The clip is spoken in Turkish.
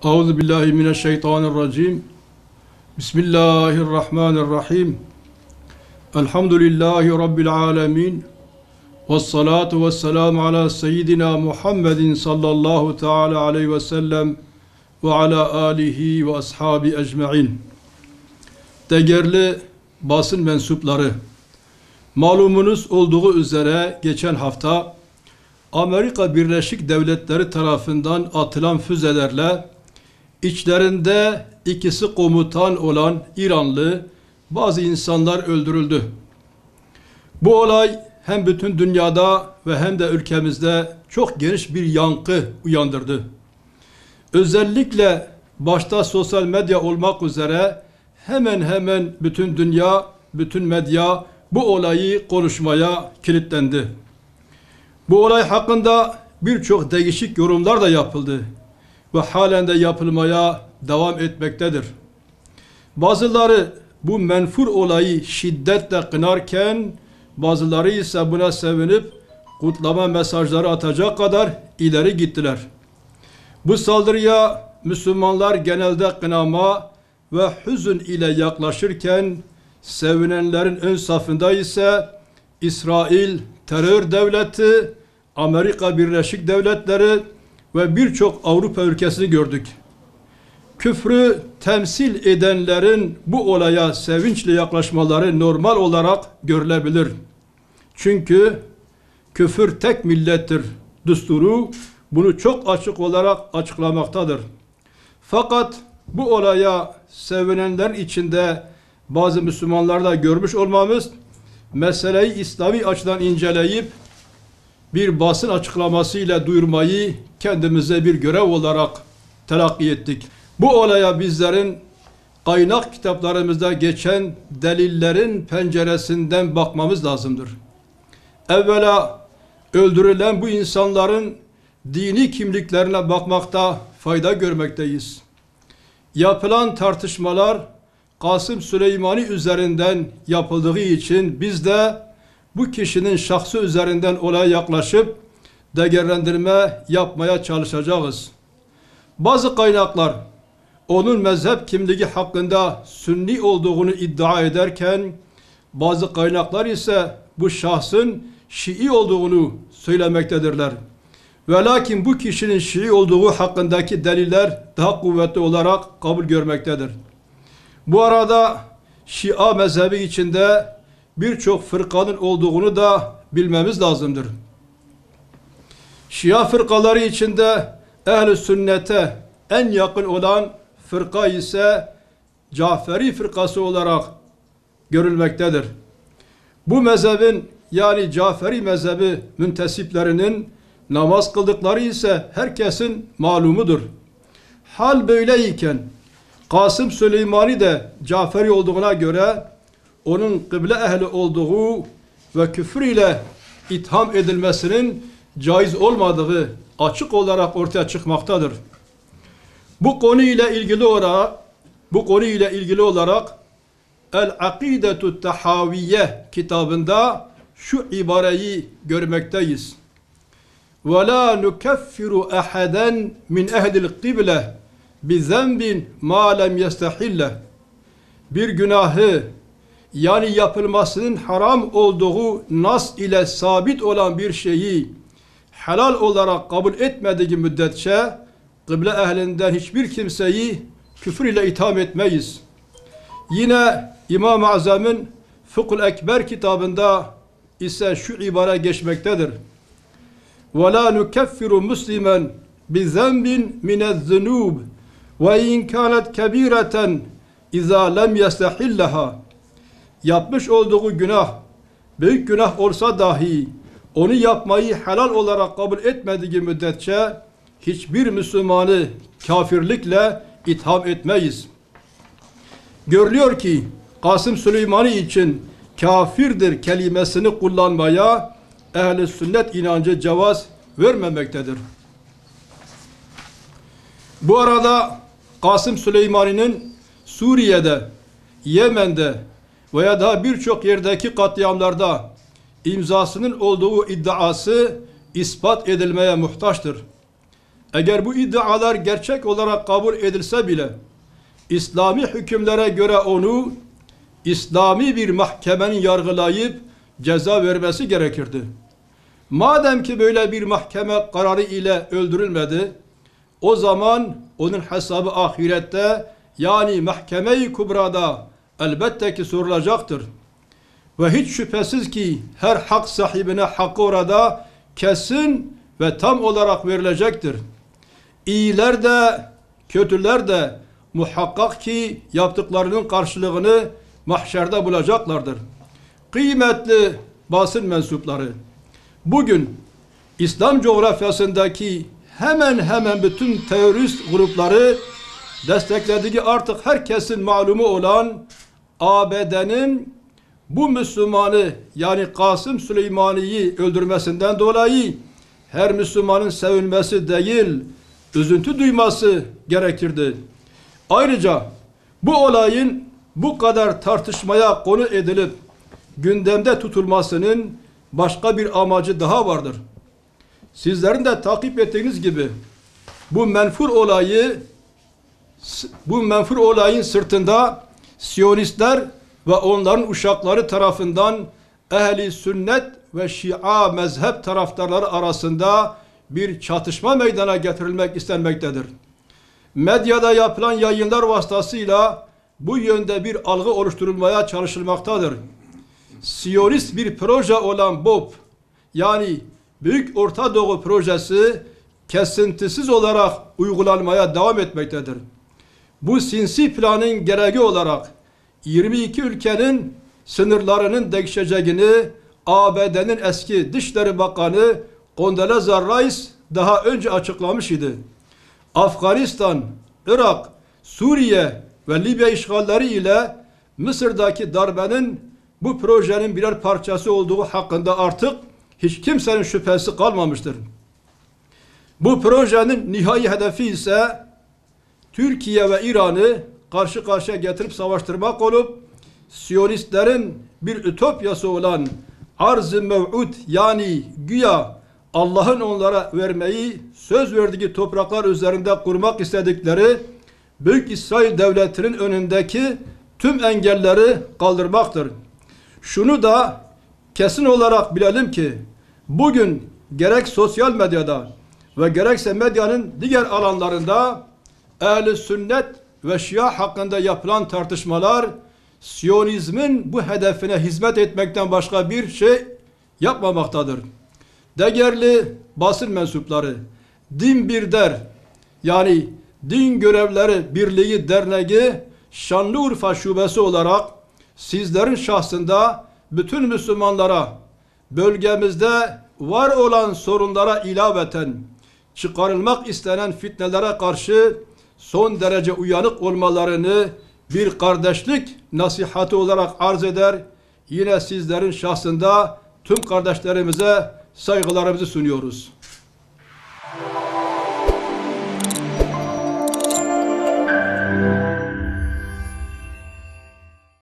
Euzu billahi mineşşeytanirracim. Bismillahirrahmanirrahim. Elhamdülillahi rabbil alamin. Ves salatu vesselamu ala seyyidina Muhammedin sallallahu teala aleyhi ve sellem ve ala alihi ve ashabi ecmaîn. Değerli basın mensupları, malumunuz olduğu üzere geçen hafta Amerika Birleşik Devletleri tarafından atılan füzelerle içlerinde ikisi komutan olan İranlı bazı insanlar öldürüldü. Bu olay hem bütün dünyada ve hem de ülkemizde çok geniş bir yankı uyandırdı. Özellikle başta sosyal medya olmak üzere hemen hemen bütün dünya, bütün medya bu olayı konuşmaya kilitlendi. Bu olay hakkında birçok değişik yorumlar da yapıldı ve halen de yapılmaya devam etmektedir. Bazıları bu menfur olayı şiddetle kınarken, bazıları ise buna sevinip kutlama mesajları atacak kadar ileri gittiler. Bu saldırıya Müslümanlar genelde kınama ve hüzün ile yaklaşırken, sevinenlerin ön safında ise İsrail terör devleti, Amerika Birleşik Devletleri ve birçok Avrupa ülkesini gördük. Küfrü temsil edenlerin bu olaya sevinçle yaklaşmaları normal olarak görülebilir. Çünkü küfür tek millettir düsturu bunu çok açık olarak açıklamaktadır. Fakat bu olaya sevinenler içinde bazı Müslümanlar da görmüş olmamız, meseleyi İslami açıdan inceleyip bir basın açıklamasıyla duyurmayı kendimize bir görev olarak telakki ettik. Bu olaya bizlerin kaynak kitaplarımızda geçen delillerin penceresinden bakmamız lazımdır. Evvela öldürülen bu insanların dini kimliklerine bakmakta fayda görmekteyiz. Yapılan tartışmalar Kasım Süleymani üzerinden yapıldığı için biz de bu kişinin şahsı üzerinden olaya yaklaşıp değerlendirme yapmaya çalışacağız. Bazı kaynaklar onun mezhep kimliği hakkında Sünni olduğunu iddia ederken, bazı kaynaklar ise bu şahsın Şii olduğunu söylemektedirler. Ve lakin bu kişinin Şii olduğu hakkındaki deliller daha kuvvetli olarak kabul görmektedir. Bu arada Şia mezhebi içinde birçok fırkanın olduğunu da bilmemiz lazımdır. Şia fırkaları içinde ehl-i sünnete en yakın olan fırka ise Caferi fırkası olarak görülmektedir. Bu mezhebin yani Caferi mezhebi müntesiplerinin namaz kıldıkları ise herkesin malumudur. Hal böyleyken Kasım Süleymani de Caferi olduğuna göre onun kıble ehli olduğu ve küfür ile itham edilmesinin caiz olmadığı açık olarak ortaya çıkmaktadır. Bu konuyla ilgili olarak El-Akidetu Tahaviyye kitabında şu ibareyi görmekteyiz. وَلَا نُكَفِّرُ أَحَدًا مِنْ اَهْلِ الْقِبْلَةِ بِذَنْبٍ مَا لَمْ يَسْتَحِلَّهِ Bir günahı yani yapılmasının haram olduğu nas ile sabit olan bir şeyi helal olarak kabul etmediği müddetçe kıble ehlinden hiçbir kimseyi küfür ile itham etmeyiz. Yine İmam-ı Azam'ın Fıkhul Ekber kitabında ise şu ibare geçmektedir. وَلَا نُكَفِّرُ مُسْلِمًا بِذَنْبٍ مِنَ الذُّنُوبِ وَاِنْ كَانَتْ كَب۪يرَةً اِذَا لَمْ يَسْتَحِلَّهَا Yapmış olduğu günah, büyük günah olsa dahi onu yapmayı helal olarak kabul etmediği müddetçe hiçbir Müslümanı kafirlikle itham etmeyiz. Görülüyor ki Kasım Süleymani için kafirdir kelimesini kullanmaya ehl-i sünnet inancı cevaz vermemektedir. Bu arada Kasım Süleymani'nin Suriye'de, Yemen'de veya daha birçok yerdeki katliamlarda imzasının olduğu iddiası ispat edilmeye muhtaçtır. eğer bu iddialar gerçek olarak kabul edilse bile İslami hükümlere göre onu İslami bir mahkemenin yargılayıp ceza vermesi gerekirdi. Madem ki böyle bir mahkeme kararı ile öldürülmedi, o zaman onun hesabı ahirette, yani mahkeme-i kubrada elbette ki sorulacaktır. Ve hiç şüphesiz ki her hak sahibine hakkı orada kesin ve tam olarak verilecektir. İyiler de kötüler de muhakkak ki yaptıklarının karşılığını mahşerde bulacaklardır. Kıymetli basın mensupları, bugün İslam coğrafyasındaki hemen hemen bütün terörist grupları desteklediği artık herkesin malumu olan ABD'nin bu Müslümanı, yani Kasım Süleymanı'yı öldürmesinden dolayı her Müslümanın sevinmesi değil, üzüntü duyması gerekirdi. Ayrıca bu olayın bu kadar tartışmaya konu edilip gündemde tutulmasının başka bir amacı daha vardır. Sizlerin de takip ettiğiniz gibi bu menfur olayın sırtında Siyonistler ve onların uşakları tarafından ehli sünnet ve Şia mezhep taraftarları arasında bir çatışma meydana getirilmek istenmektedir. Medyada yapılan yayınlar vasıtasıyla bu yönde bir algı oluşturulmaya çalışılmaktadır. Siyonist bir proje olan BOP, yani Büyük Orta Doğu Projesi kesintisiz olarak uygulanmaya devam etmektedir. Bu sinsi planın gereği olarak 22 ülkenin sınırlarının değişeceğini ABD'nin eski Dışişleri Bakanı Condoleezza Rice daha önce açıklamış idi. Afganistan, Irak, Suriye ve Libya işgalleri ile Mısır'daki darbenin bu projenin birer parçası olduğu hakkında artık hiç kimsenin şüphesi kalmamıştır. Bu projenin nihai hedefi ise Türkiye ve İran'ı karşı karşıya getirip savaştırmak olup Siyonistlerin bir ütopyası olan arz-ı mev'ud, yani güya Allah'ın onlara vermeyi söz verdiği topraklar üzerinde kurmak istedikleri Büyük İsrail Devleti'nin önündeki tüm engelleri kaldırmaktır. Şunu da kesin olarak bilelim ki bugün gerek sosyal medyada ve gerekse medyanın diğer alanlarında ehl-i sünnet ve Şia hakkında yapılan tartışmalar Siyonizmin bu hedefine hizmet etmekten başka bir şey yapmamaktadır. Değerli basın mensupları, Din Bir yani Din Görevleri Birliği Derneği Şanlıurfa Şubesi olarak sizlerin şahsında bütün Müslümanlara bölgemizde var olan sorunlara ilaveten çıkarılmak istenen fitnelere karşı son derece uyanık olmalarını bir kardeşlik nasihatı olarak arz eder. Yine sizlerin şahsında tüm kardeşlerimize saygılarımızı sunuyoruz.